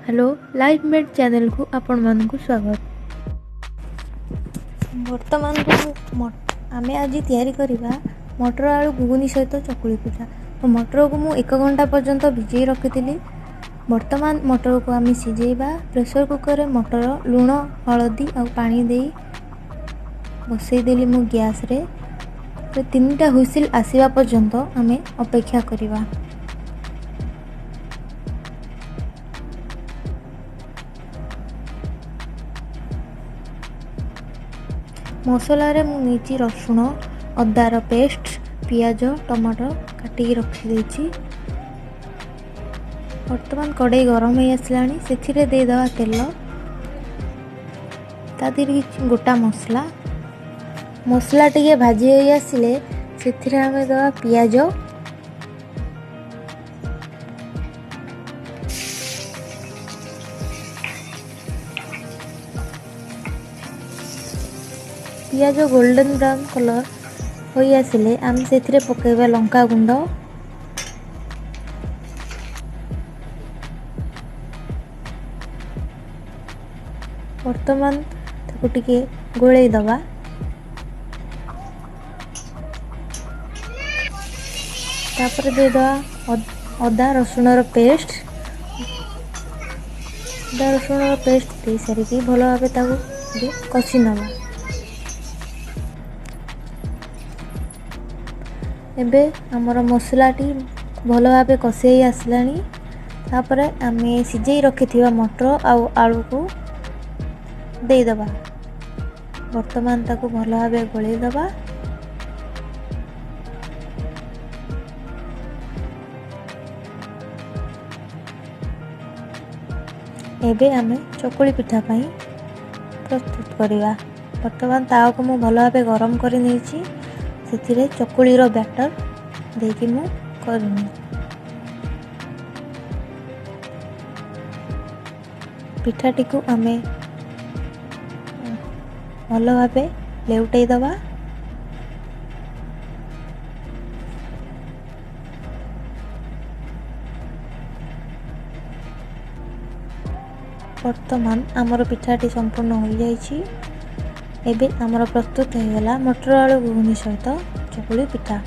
Hello life made channel को आपण मानक स्वागत। बर्तमान आमे आज तैयारी करिबा मटर आलू घुगुनी सहित चकुली पिठा। तो मटर को मु 1 घंटा पर्यंत भिजई रखिथिली। बर्तमान मटर को आमे सिजेइबा। प्रेशर कुकर रे मटर लूण हळदी और पानी देई बसई देली मु गैस रे। तो 3टा हुइसिल आसीबा पर्यंत आमे अपेक्षा करिबा। मसला रे मु नीची रसुण अदार पेस्ट पियाज टमाटर काटिकी रखी देछि। वर्तमान कड़ाई गरम हो आसलानी से दे दवा तेल तादीर गोटा मसला टिके भाजी हो आसिले से आमे दवा पियाज पियाज गोल्डन ब्राउन कलर हो आसिले आम से पकेबा लंका गुंड वर्तमान ताको टिके गोळेई दबा। तापर दे दवा अदा रसुण रो पेस्ट दे सारिकी भल भाबे ताको कषि नबा। एबे हमर मसलाटी भल भाबे कषेई आसलानी। तापर आमे सिजेई रखिथिबा मटर आउ आलू को दे दबा। वर्तमान ताको भल भाबे गोळेई दबा। एबे आमे चकुली पिठा पई प्रस्तुत करिवा। वर्तमान ताव को मु भल भाबे गरम करि नेछि। से चकुली रो बैटर देकी मु करनी। पिठाटी को आमे भल भाबे लेउटाई दबा। वर्तमान आमर पिठाटी संपूर्ण हो जाइछि। एबे आमर प्रस्तुत हो गला मटर आलू घुगुनी सहित चकुली पिठा।